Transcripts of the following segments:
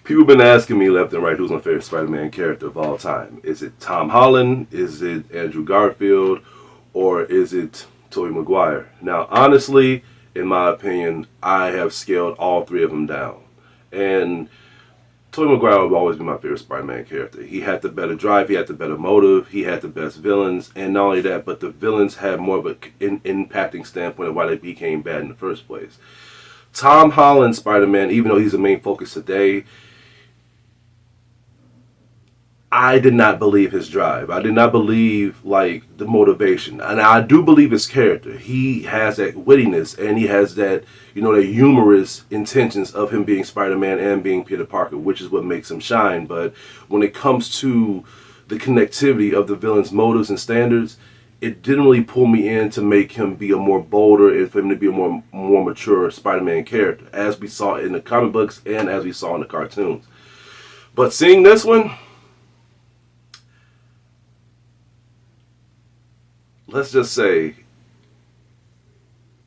People have been asking me left and right who's my favorite Spider-Man character of all time. Is it Tom Holland? Is it Andrew Garfield? Or is it Tobey Maguire? Now, honestly, in my opinion, I have scaled all three of them down. And Tobey Maguire will always be my favorite Spider-Man character. He had the better drive, he had the better motive, he had the best villains, and not only that, but the villains had more of an impacting standpoint of why they became bad in the first place. Tom Holland Spider-Man, even though he's the main focus today, I did not believe his drive. I did not believe, like, the motivation. And I do believe his character. He has that wittiness, and he has that, the humorous intentions of him being Spider-Man and being Peter Parker, which is what makes him shine. But when it comes to the connectivity of the villain's motives and standards, it didn't really pull me in to make him be a more bolder and for him to be a more mature Spider-Man character, as we saw in the comic books and as we saw in the cartoons. But seeing this one, let's just say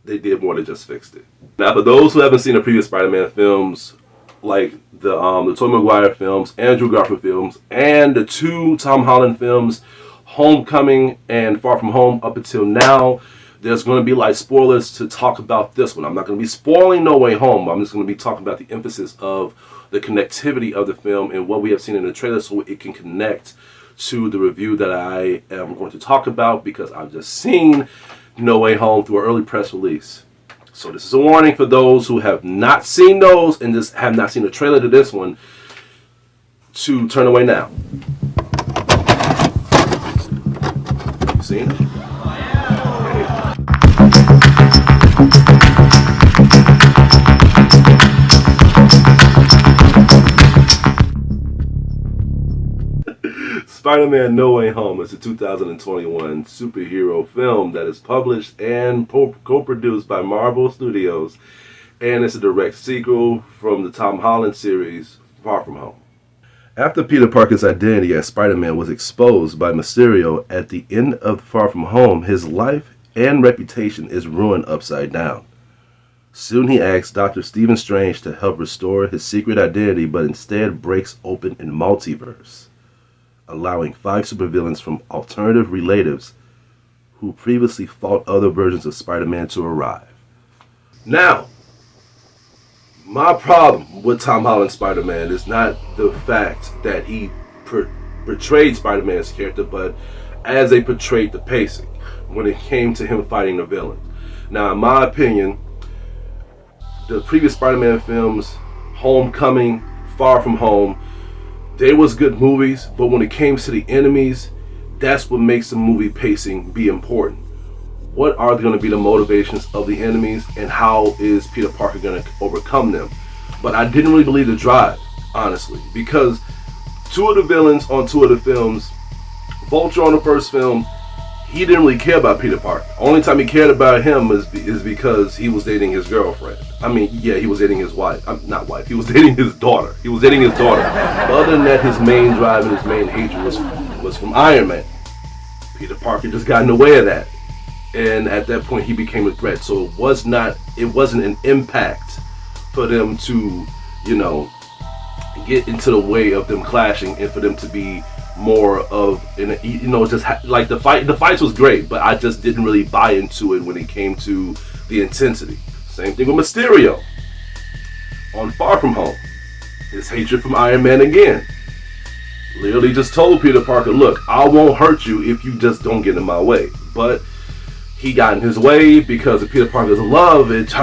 they did more than just fixed it. Now, for those who haven't seen the previous Spider-Man films, like the Tobey Maguire films, Andrew Garfield films, and the two Tom Holland films, Homecoming and Far From Home, up until now, there's going to be like spoilers to talk about this one. I'm not going to be spoiling No Way Home. I'm just going to be talking about the emphasis of the connectivity of the film and what we have seen in the trailer so it can connect to the review that I am going to talk about, because I've just seen No Way Home through an early press release. So this is a warning for those who have not seen those and just have not seen the trailer to this one to turn away now. You seen it? Spider-Man No Way Home is a 2021 superhero film that is published and co-produced by Marvel Studios, and it's a direct sequel from the Tom Holland series Far From Home. After Peter Parker's identity as Spider-Man was exposed by Mysterio at the end of Far From Home, his life and reputation is ruined upside down. Soon he asks Dr. Stephen Strange to help restore his secret identity, but instead breaks open a multiverse, allowing 5 supervillains from alternative relatives who previously fought other versions of Spider-Man to arrive. Now, my problem with Tom Holland's Spider-Man is not the fact that he portrayed Spider-Man's character, but as they portrayed the pacing when it came to him fighting the villains. Now, in my opinion, the previous Spider-Man films, Homecoming, Far From Home, they was good movies, but when it came to the enemies, that's what makes the movie pacing be important. What are going to be the motivations of the enemies, and how is Peter Parker going to overcome them? But I didn't really believe the drive, honestly, because 2 of the villains on 2 of the films, Vulture on the first film, he didn't really care about Peter Parker. Only time he cared about him is because he was dating his girlfriend. I mean, yeah, he was dating his wife. Not wife. He was dating his daughter. But other than that, his main drive and his main hatred was from Iron Man. Peter Parker just got in the way of that, and at that point, he became a threat. So it wasn't an impact for them to, get into the way of them clashing, and for them to be more of like the fights was great, but I just didn't really buy into it when it came to the intensity. Same thing with Mysterio on Far From Home. His hatred from Iron Man again. Literally just told Peter Parker, look, I won't hurt you if you just don't get in my way. But he got in his way because of Peter Parker's love interest.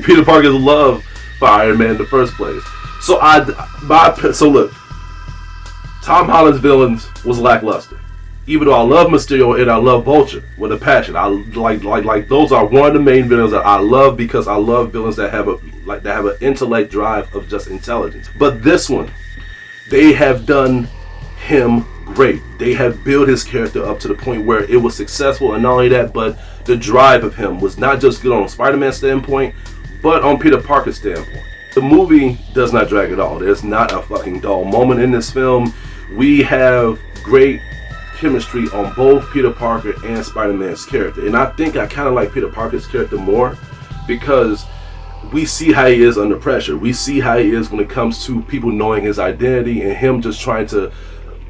Peter Parker's love for Iron Man in the first place. So look, Tom Holland's villains was lackluster. Even though I love Mysterio and I love Vulture with a passion, I like those are one of the main villains that I love, because I love villains that have an intellect drive of just intelligence. But this one, they have done him great. They have built his character up to the point where it was successful, and not only that, but the drive of him was not just good on Spider-Man's standpoint, but on Peter Parker's standpoint. The movie does not drag at all. There's not a fucking dull moment in this film. We have great chemistry on both Peter Parker and Spider-Man's character. And I think I kind of like Peter Parker's character more, because we see how he is under pressure. We see how he is when it comes to people knowing his identity and him just trying to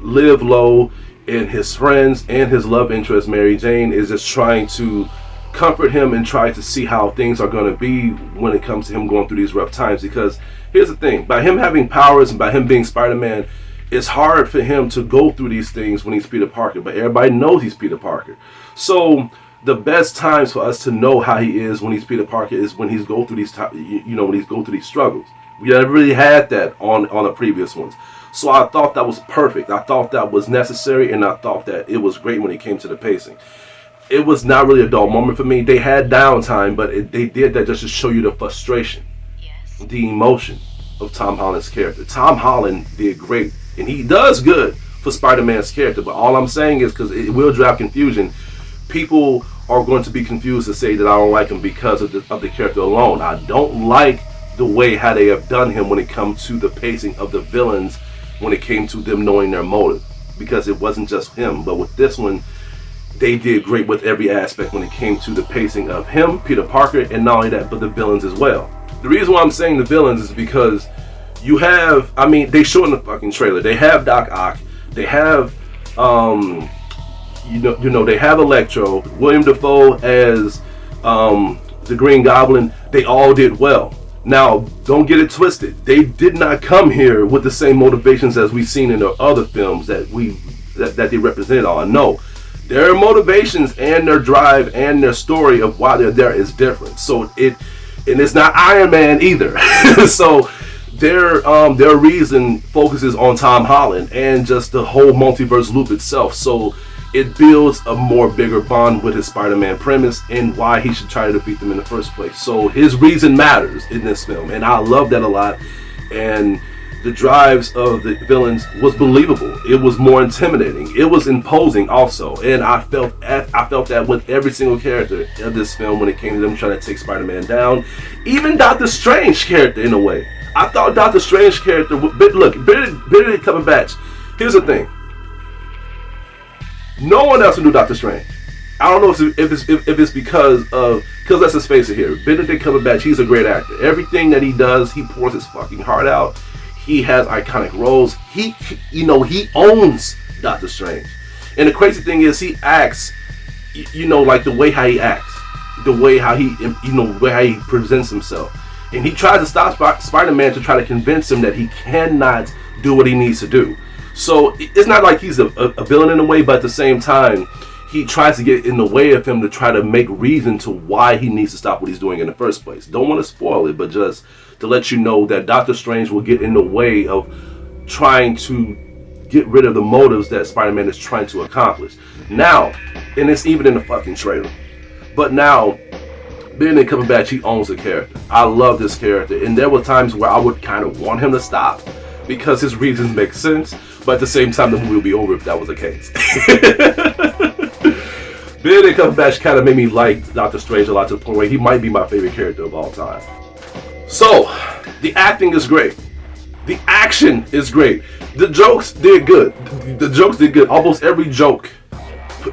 live low, and his friends and his love interest, Mary Jane, is just trying to comfort him and try to see how things are going to be when it comes to him going through these rough times. Because here's the thing, by him having powers and by him being Spider-Man, it's hard for him to go through these things when he's Peter Parker, but everybody knows he's Peter Parker. So the best times for us to know how he is when he's Peter Parker is when he's go through these when he's go through these struggles. We never really had that on the previous ones. So I thought that was perfect. I thought that was necessary, and I thought that it was great when it came to the pacing. It was not really a dull moment for me. They had downtime, but they did that just to show you the frustration, the emotion of Tom Holland's character. Tom Holland did great, and he does good for Spider-Man's character. But all I'm saying is, because it will drive confusion, people are going to be confused to say that I don't like him because of the character alone. I don't like the way how they have done him when it comes to the pacing of the villains, when it came to them knowing their motive, because it wasn't just him. But with this one, they did great with every aspect when it came to the pacing of him, Peter Parker, and not only that, but the villains as well. The reason why I'm saying the villains is because you have, they show in the fucking trailer, they have Doc Ock, they have, they have Electro, William Dafoe as the Green Goblin. They all did well. Now, don't get it twisted. They did not come here with the same motivations as we've seen in the other films that they represent on. No, their motivations and their drive and their story of why they're there is different. So it's not Iron Man either. So their reason focuses on Tom Holland and just the whole multiverse loop itself. So it builds a more bigger bond with his Spider-Man premise and why he should try to defeat them in the first place. So his reason matters in this film, and I love that a lot. And the drives of the villains was believable. It was more intimidating. It was imposing also, and I felt that with every single character of this film when it came to them trying to take Spider-Man down. Even Doctor Strange character, in a way. I thought Doctor Strange character. But look, Benedict Cumberbatch. Here's the thing. No one else can do Doctor Strange. I don't know if it's because let's just face it here. Benedict Cumberbatch, he's a great actor. Everything that he does, he pours his fucking heart out. He has iconic roles. He owns Doctor Strange. And the crazy thing is, he acts, like the way how he acts, the way how he presents himself. And he tries to stop Spider-Man to try to convince him that he cannot do what he needs to do. So it's not like he's a villain in a way, but at the same time, he tries to get in the way of him to try to make reason to why he needs to stop what he's doing in the first place. Don't want to spoil it, but just to let you know that Doctor Strange will get in the way of trying to get rid of the motives that Spider-Man is trying to accomplish. Now, and it's even in the fucking trailer, but now, Benedict Cumberbatch, he owns the character. I love this character, and there were times where I would kind of want him to stop because his reasons make sense, but at the same time, the movie would be over if that was the case. Benedict Cumberbatch kind of made me like Doctor Strange a lot, to the point where he might be my favorite character of all time. So, the acting is great. The action is great. The jokes did good. The jokes did good. Almost every joke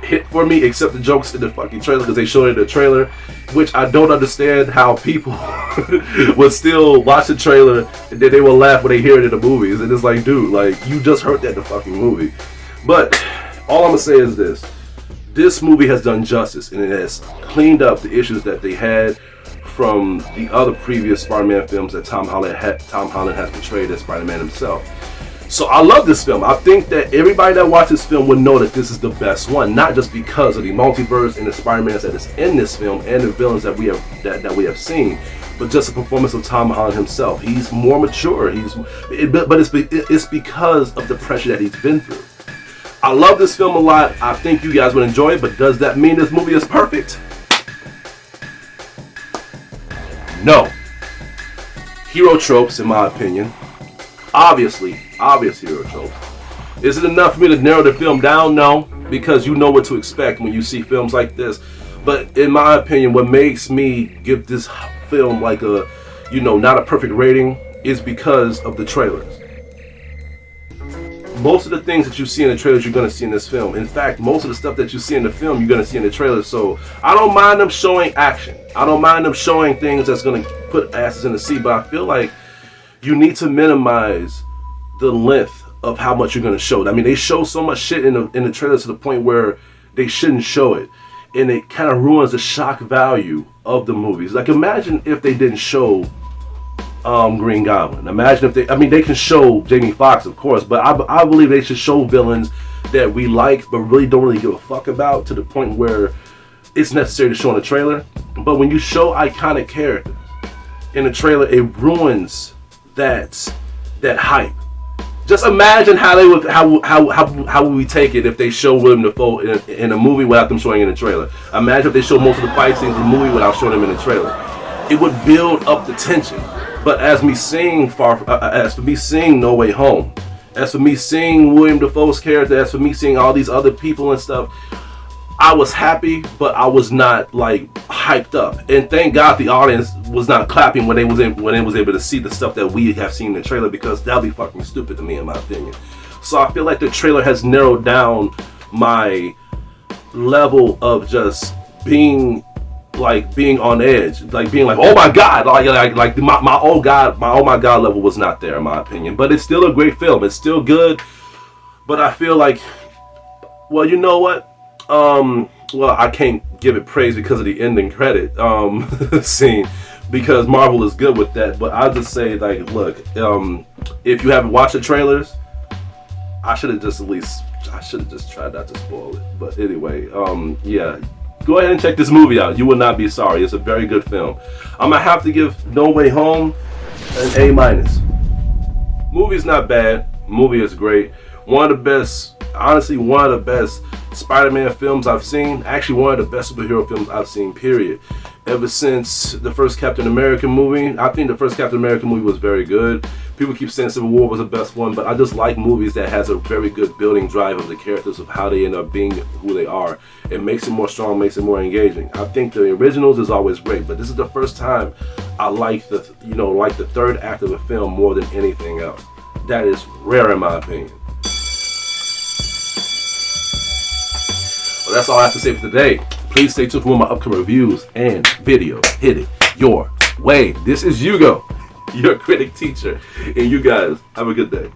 hit for me except the jokes in the fucking trailer, because they showed it in the trailer, which I don't understand how people would still watch the trailer and then they will laugh when they hear it in the movies. And it's like, dude, like, you just heard that in the fucking movie. But all I'm gonna say is this movie has done justice, and it has cleaned up the issues that they had from the other previous Spider-Man films that Tom Holland has portrayed as Spider-Man himself. So I love this film. I think that everybody that watches this film would know that this is the best one, not just because of the multiverse and the Spider-Mans that is in this film and the villains that we have seen, but just the performance of Tom Holland himself. He's more mature. But it's because of the pressure that he's been through. I love this film a lot. I think you guys would enjoy it, but does that mean this movie is perfect? No. Hero tropes, in my opinion. Obvious hero tropes. Is it enough for me to narrow the film down? No, because you know what to expect when you see films like this. But in my opinion, what makes me give this film like a, not a perfect rating is because of the trailers. most of the things that you see in the trailers, you're going to see in this film. In fact, most of the stuff that you see in the film, you're going to see in the trailer. So I don't mind them showing action. I don't mind them showing things that's going to put asses in the seat. But I feel like you need to minimize the length of how much you're going to show. I mean, they show so much shit in the trailers to the point where they shouldn't show it. And it kind of ruins the shock value of the movies. Like, imagine if they didn't show Green Goblin. Imagine if they can show Jamie Foxx, of course, but I believe they should show villains that we like but really don't really give a fuck about, to the point where it's necessary to show in the trailer. But when you show iconic characters in the trailer, it ruins that hype. Just imagine how they would how would we take it if they show William Dafoe in a movie without them showing in the trailer. Imagine if they show most of the fight scenes in the movie without showing them in the trailer. It would build up the tension. But as for me seeing No Way Home, as for me seeing William Dafoe's character, as for me seeing all these other people and stuff, I was happy, but I was not like hyped up. And thank God the audience was not clapping when they was able to see the stuff that we have seen in the trailer, because that'd be fucking stupid to me, in my opinion. So I feel like the trailer has narrowed down my level of just being on edge, like being like, oh my god, like my oh my god level was not there, in my opinion. But it's still a great film. It's still good. But I feel like, well, you know what? Well, I can't give it praise because of the ending credit scene, because Marvel is good with that. But I'll just say, like, look, if you haven't watched the trailers, I should have just tried not to spoil it. But anyway, yeah. Go ahead and check this movie out. You will not be sorry. It's a very good film. I'm going to have to give No Way Home an A-. Movie's not bad. Movie is great. One of the best, honestly, one of the best Spider-Man films I've seen. Actually, one of the best superhero films I've seen, period. Ever since the first Captain America movie. I think the first Captain America movie was very good. People keep saying Civil War was the best one, but I just like movies that has a very good building drive of the characters, of how they end up being who they are. It makes it more strong, makes it more engaging. I think the originals is always great, but this is the first time I like the third act of a film more than anything else. That is rare, in my opinion. Well, that's all I have to say for today. Please stay tuned for more of my upcoming reviews and videos. Hit it your way. This is Hugo, your critic teacher, and you guys have a good day.